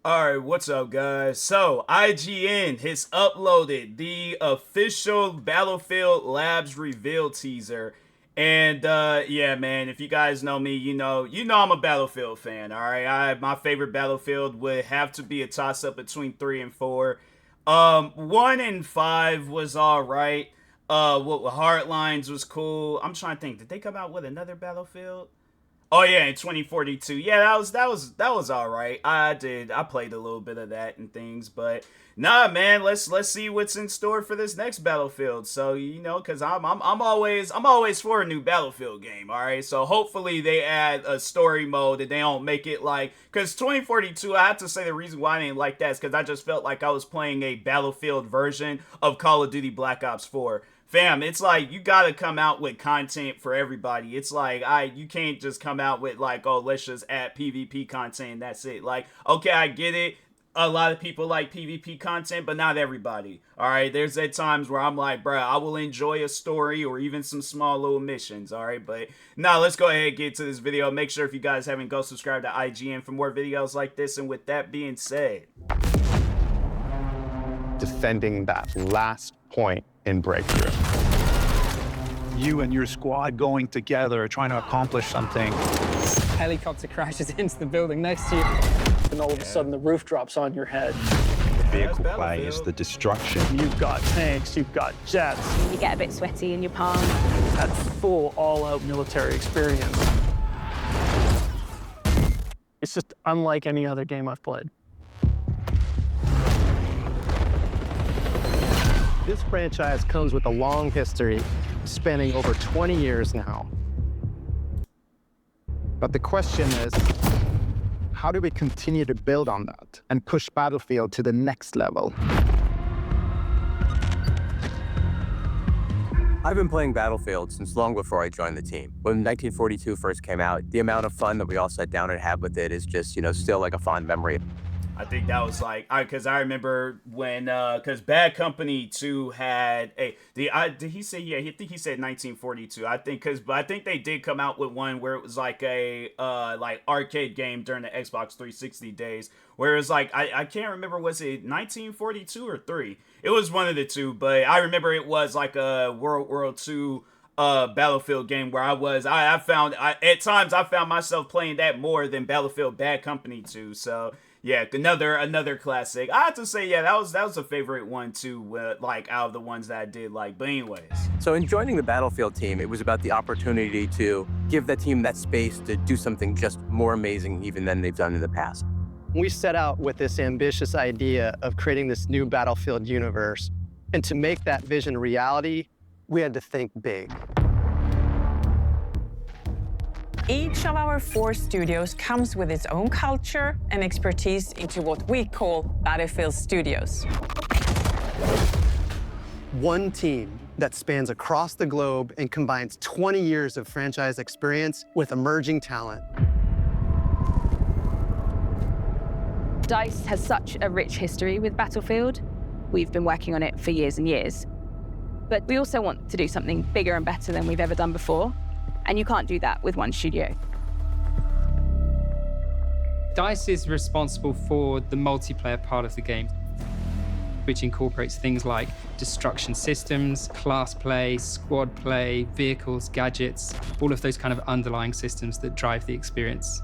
Alright, what's up guys? So, IGN has uploaded the official Battlefield Labs reveal teaser. And yeah, man, if you guys know me, you know I'm a Battlefield fan, alright? My favorite Battlefield would have to be a toss-up between 3 and 4. 1 and 5 was alright. What Hardlines was cool. I'm trying to think, did they come out with another Battlefield? Oh yeah, in 2042. Yeah, that was all right. I played a little bit of that and things, but nah, man. Let's see what's in store for this next Battlefield. So cause I'm always for a new Battlefield game. All right, so hopefully they add a story mode and they don't make it like, cause 2042. I have to say the reason why I didn't like that is because I just felt like I was playing a Battlefield version of Call of Duty Black Ops 4. Fam, it's like you gotta come out with content for everybody. It's like you can't just come out with like, oh, let's just add PvP content and that's it. Like, okay, I get it. A lot of people like PvP content, but not everybody. All right, there's at times where I'm like, bro, I will enjoy a story or even some small little missions. All right, but now let's go ahead and get to this video. Make sure if you guys haven't, go subscribe to IGN for more videos like this. And with that being said, defending that last point in breakthrough. You and your squad going together, trying to accomplish something. Helicopter crashes into the building next to you. And all of a sudden the roof drops on your head. The vehicle play is the destruction. You've got tanks, you've got jets. You get a bit sweaty in your palm. That full all-out military experience. It's just unlike any other game I've played. This franchise comes with a long history, spanning over 20 years now. But the question is, how do we continue to build on that and push Battlefield to the next level? I've been playing Battlefield since long before I joined the team. When 1942 first came out, the amount of fun that we all sat down and had with it is just, still like a fond memory. I think that was like, because I remember when, because Bad Company 2 had did he say, yeah, I think he said 1942. I think they did come out with one where it was like a, like arcade game during the Xbox 360 days, where it was like, I can't remember, was it 1942 or 3? It was one of the two, but I remember it was like a World War II Battlefield game where at times I found myself playing that more than Battlefield Bad Company 2, so... yeah, another classic. I have to say, yeah, that was a favorite one too, like out of the ones that I did like. But anyways. So in joining the Battlefield team, it was about the opportunity to give the team that space to do something just more amazing even than they've done in the past. We set out with this ambitious idea of creating this new Battlefield universe. And to make that vision reality, we had to think big. Each of our 4 studios comes with its own culture and expertise into what we call Battlefield Studios. One team that spans across the globe and combines 20 years of franchise experience with emerging talent. DICE has such a rich history with Battlefield. We've been working on it for years and years. But we also want to do something bigger and better than we've ever done before. And you can't do that with one studio. DICE is responsible for the multiplayer part of the game, which incorporates things like destruction systems, class play, squad play, vehicles, gadgets, all of those kind of underlying systems that drive the experience.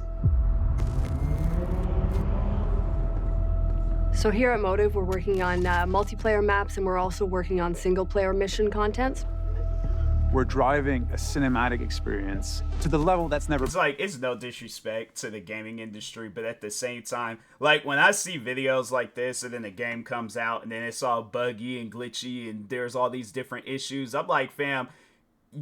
So here at Motive, we're working on multiplayer maps, and we're also working on single-player mission content. We're driving a cinematic experience to the level that's never... It's like, it's no disrespect to the gaming industry, but at the same time, like when I see videos like this and then the game comes out and then it's all buggy and glitchy and there's all these different issues, I'm like, fam,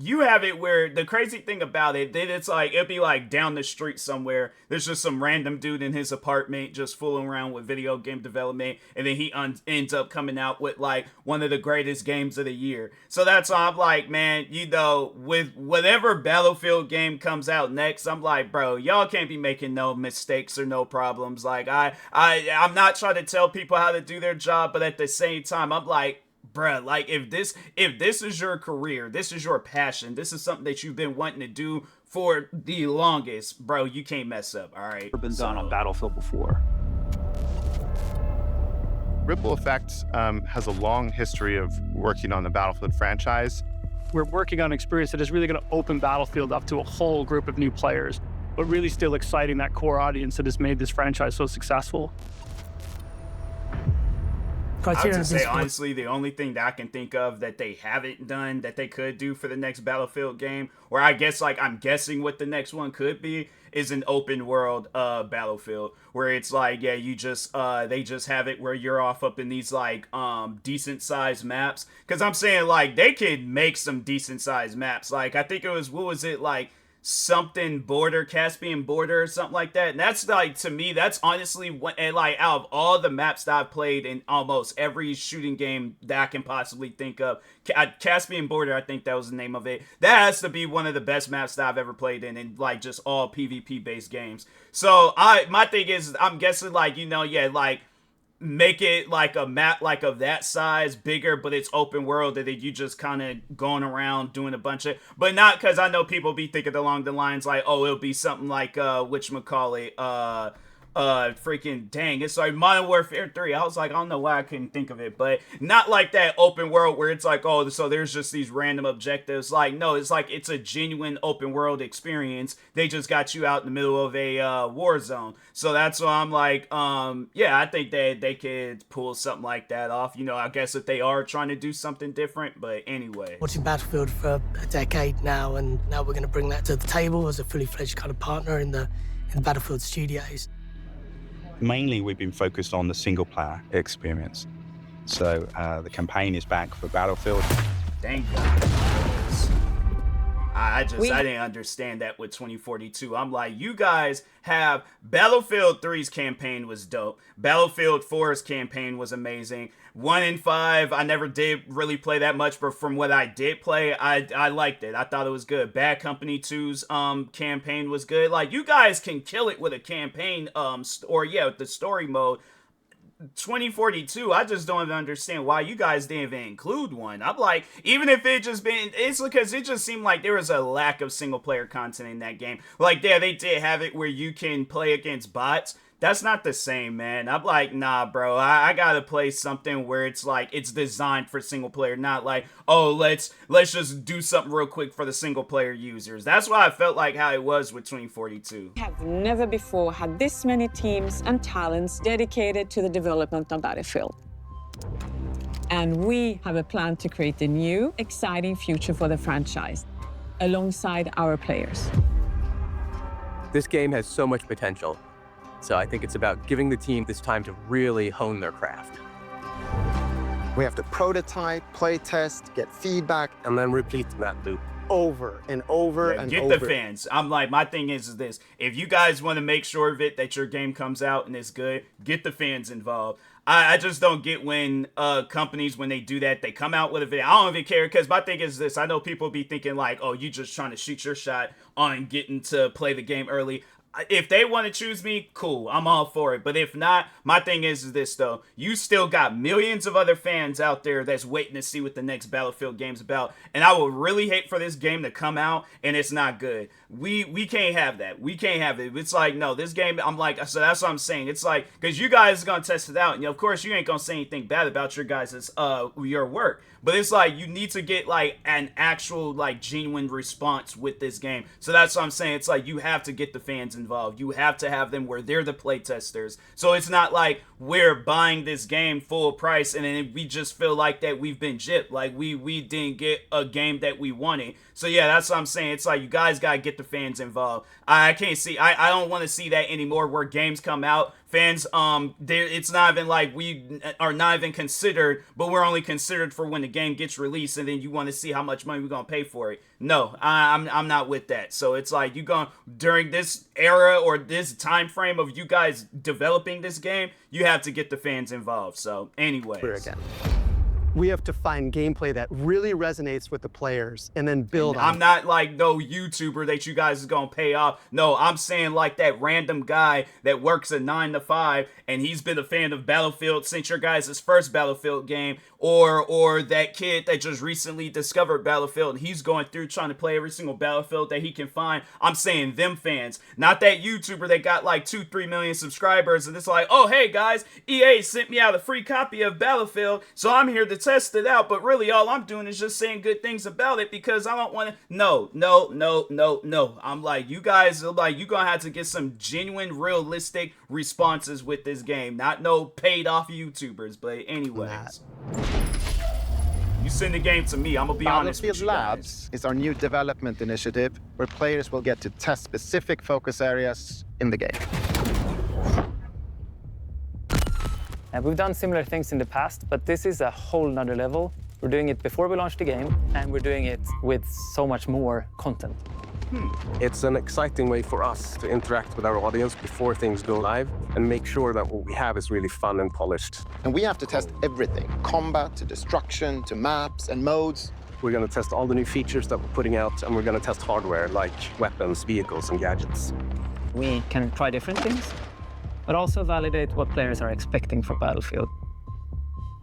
you have it where the crazy thing about it, then it's like, it'd be like down the street somewhere, there's just some random dude in his apartment just fooling around with video game development, and then he ends up coming out with like one of the greatest games of the year. So that's why I'm like, man, with whatever Battlefield game comes out next, I'm like, bro, y'all can't be making no mistakes or no problems. Like I'm not trying to tell people how to do their job, but at the same time, I'm like, bruh, like if this is your career, this is your passion, this is something that you've been wanting to do for the longest, bro, you can't mess up, all right? Been done on Battlefield before. Ripple Effect has a long history of working on the Battlefield franchise. We're working on an experience that is really going to open Battlefield up to a whole group of new players, but really still exciting that core audience that has made this franchise so successful. I would just say, honestly, the only thing that I can think of that they haven't done that they could do for the next Battlefield game, or I guess, like, I'm guessing what the next one could be, is an open world Battlefield, where it's like, yeah, you just, they just have it where you're off up in these, like, decent sized maps. Because I'm saying, like, they could make some decent sized maps. Like, I think it was, what was it, like, something border, Caspian border or something like that. And that's, like, to me, that's honestly what, and like, out of all the maps that I've played in almost every shooting game that I can possibly think of, Caspian border, I think that was the name of it, that has to be one of the best maps that I've ever played in like just all PvP based games. So my thing is, I'm guessing, like, you know, yeah, like, make it like a map like of that size, bigger, but it's open world, and then you just kind of going around doing a bunch of, but not, because I know people be thinking along the lines like, oh, it'll be something like whatchamacallit, freaking dang, it's like Modern Warfare 3. I was like, I don't know why I couldn't think of it, but not like that open world where it's like, oh, so there's just these random objectives. Like, no, it's like, it's a genuine open world experience. They just got you out in the middle of a war zone. So that's why I'm like, yeah, I think that they could pull something like that off. You know, I guess if they are trying to do something different, but anyway. Watching Battlefield for a decade now, and now we're going to bring that to the table as a fully fledged kind of partner in the Battlefield studios. Mainly, we've been focused on the single-player experience. So the campaign is back for Battlefield. Thank God. I didn't understand that with 2042. I'm like, you guys have Battlefield 3's campaign was dope. Battlefield 4's campaign was amazing. 1 and 5, I never did really play that much, but from what I did play, I liked it. I thought it was good. Bad Company 2's campaign was good. Like, you guys can kill it with a campaign, or yeah, with the story mode. 2042, I just don't even understand why you guys didn't even include one. I'm like, even if it just been, it's because it just seemed like there was a lack of single player content in that game. Like, yeah, they did have it where you can play against bots. That's not the same, man. I'm like, nah, bro, I gotta play something where it's like, it's designed for single player, not like, oh, let's just do something real quick for the single player users. That's why I felt like how it was with 2042. We have never before had this many teams and talents dedicated to the development of Battlefield. And we have a plan to create a new, exciting future for the franchise, alongside our players. This game has so much potential. So I think it's about giving the team this time to really hone their craft. We have to prototype, play test, get feedback, And then repeat that loop. over and over and get over. the fans. I'm like, my thing is this. If you guys want to make sure of it, that your game comes out and it's good, get the fans involved. I just don't get when companies, when they do that, they come out with a video. I don't even care, because my thing is this. I know people be thinking like, oh, you just trying to shoot your shot on getting to play the game early. If they want to choose me, cool, I'm all for it. But if not, my thing is this, though. You still got millions of other fans out there that's waiting to see what the next Battlefield game's about. And I would really hate for this game to come out and it's not good. We can't have that. We can't have it. It's like, no, this game, I'm like, so that's what I'm saying. It's like, because you guys are going to test it out. And of course, you ain't going to say anything bad about your guys' your work. But it's like, you need to get like an actual like genuine response with this game. So that's what I'm saying. It's like, you have to get the fans involved. You have to have them where they're the play testers. So it's not like we're buying this game full price and then we just feel like that we've been gypped. Like we didn't get a game that we wanted. So yeah, that's what I'm saying. It's like, you guys got to get the fans involved. I can't see, I don't want to see that anymore, where games come out, fans, it's not even like we are not even considered, but we're only considered for when the game gets released, and then you want to see how much money we're going to pay for it. No, I'm not with that. So it's like, you going, during this era or this time frame of you guys developing this game, you have to get the fans involved. So anyway. We have to find gameplay that really resonates with the players and then build on it. I'm not like no YouTuber that you guys is gonna pay off. No, I'm saying like that random guy that works a 9 to 5 and he's been a fan of Battlefield since your guys' first Battlefield game, or that kid that just recently discovered Battlefield and he's going through trying to play every single Battlefield that he can find. I'm saying them fans, not that YouTuber that got like 2-3 million subscribers and it's like, oh hey guys, EA sent me out a free copy of Battlefield, so I'm here to test it out, but really all I'm doing is just saying good things about it because I don't want to. No. I'm like, you guys are like, you're gonna have to get some genuine, realistic responses with this game, not no paid off YouTubers. But anyways, you send the game to me, I'm gonna be honest with you guys. Labs is our new development initiative where players will get to test specific focus areas in the game. We've done similar things in the past, but this is a whole nother level. We're doing it before we launch the game, and we're doing it with so much more content. It's an exciting way for us to interact with our audience before things go live and make sure that what we have is really fun and polished. And we have to test everything, combat to destruction to maps and modes. We're going to test all the new features that we're putting out, and we're going to test hardware like weapons, vehicles, and gadgets. We can try different things, but also validate what players are expecting from Battlefield.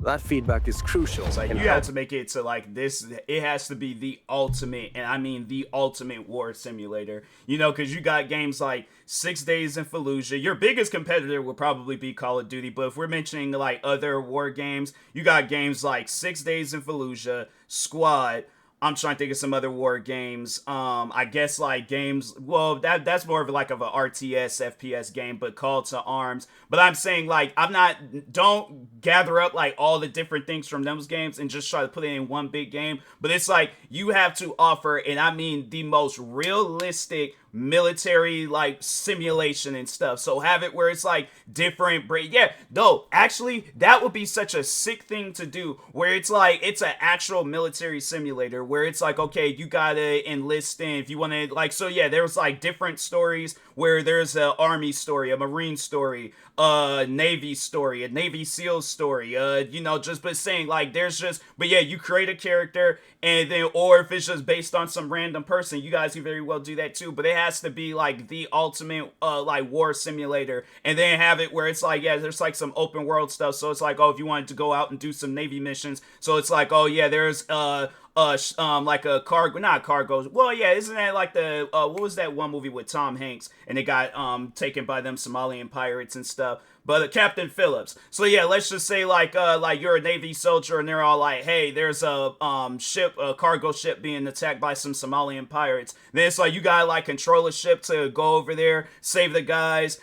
That feedback is crucial. Like you have to make it to like this, it has to be the ultimate, and I mean the ultimate war simulator, you know, because you got games like 6 Days in Fallujah. Your biggest competitor would probably be Call of Duty, but if we're mentioning like other war games, you got games like 6 Days in Fallujah, Squad. I'm trying to think of some other war games. I guess like games, well, that's more of like of a RTS, FPS game, but Call to Arms. But I'm saying like, don't gather up like all the different things from those games and just try to put it in one big game. But it's like, you have to offer, and I mean the most realistic military like simulation and stuff. So have it where it's like different actually that would be such a sick thing to do, where it's like it's an actual military simulator where it's like, okay, you gotta enlist in if you want to, like, so yeah, there's like different stories where there's a army story, a marine story, a Navy story, a Navy SEALs story, you know, just but saying like there's just, but yeah, you create a character and then, or if it's just based on some random person, you guys can very well do that too, but it has to be like the ultimate like war simulator, and then have it where it's like, yeah, there's like some open world stuff, so it's like, oh, if you wanted to go out and do some Navy missions, so it's like, oh yeah, there's like a cargo, not cargo, well yeah, isn't that like the what was that one movie with Tom Hanks and it got taken by them Somalian pirates and stuff, but Captain Phillips. So yeah, let's just say like you're a Navy soldier and they're all like, hey, there's a cargo ship being attacked by some Somalian pirates. Then it's like you gotta like control a ship to go over there, save the guys,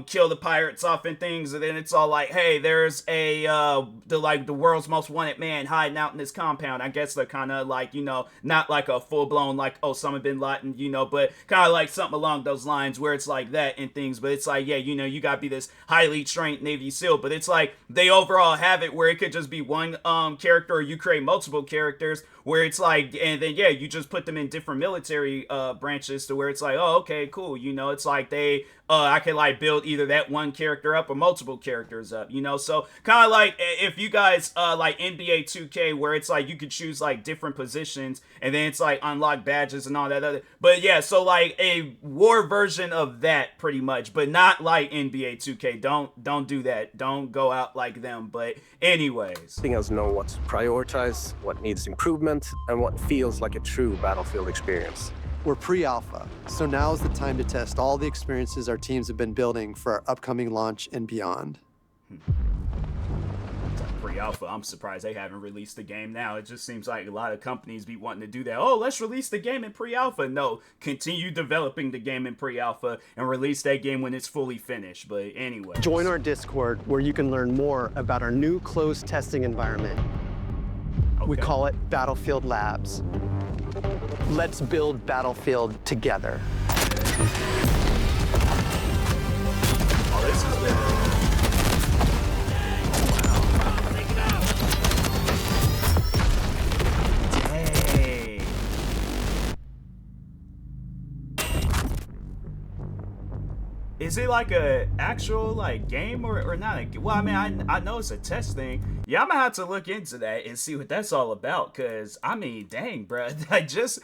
kill the pirates off and things, and then it's all like, hey, there's the world's most wanted man hiding out in this compound. I guess they're kind of like, you know, not like a full-blown like Osama bin Laden, you know, but kind of like something along those lines where it's like that and things. But it's like, yeah, you know, you gotta be this highly trained Navy SEAL, but it's like they overall have it where it could just be one character, or you create multiple characters where it's like, and then yeah, you just put them in different military branches to where it's like, oh, okay, cool, you know, it's like they I can like build either that one character up or multiple characters up, you know. So kind of like if you guys like NBA 2K, where it's like you could choose like different positions and then it's like unlock badges and all that other, but yeah, so like a war version of that pretty much, but not like NBA 2K. Don't do that, don't go out like them. But anyways, letting us know what to prioritize, what needs improvement, and what feels like a true Battlefield experience. We're pre-alpha, so now is the time to test all the experiences our teams have been building for our upcoming launch and beyond. Pre-alpha, I'm surprised they haven't released the game now. It just seems like a lot of companies be wanting to do that. Oh, let's release the game in pre-alpha. No, continue developing the game in pre-alpha and release that game when it's fully finished. But anyway, join our Discord where you can learn more about our new closed testing environment. Okay. We call it Battlefield Labs. Let's build Battlefield together. Oh, this is good. Hey. Is Is it like a actual like game or not? Well, I mean, I know it's a test thing. Yeah, I'm gonna have to look into that and see what that's all about. Cause I mean, dang, bro, like just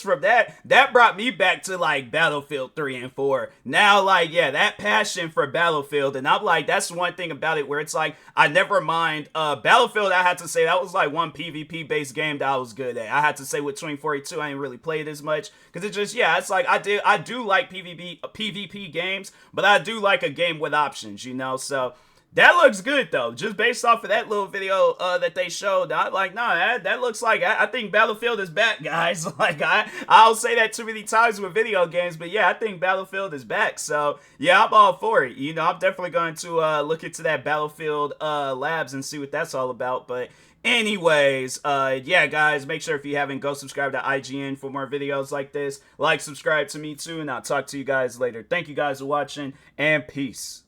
from that brought me back to like Battlefield 3 and 4. Now, like, yeah, that passion for Battlefield, and I'm like, that's one thing about it where it's like I never mind Battlefield. I had to say that was like one PvP based game that I was good at. I had to say with 2042, I ain't really played as much because it just, yeah, it's like I do like PvP games. But I do like a game with options, you know, so that looks good, though. Just based off of that little video that they showed, I like, nah, that looks like, I think Battlefield is back, guys. Like, I'll say that too many times with video games, but yeah, I think Battlefield is back. So, yeah, I'm all for it. You know, I'm definitely going to look into that Battlefield Labs and see what that's all about, but anyways, yeah, guys, make sure if you haven't, go subscribe to IGN for more videos like this. Like, subscribe to me too, and I'll talk to you guys later. Thank you guys for watching, and peace.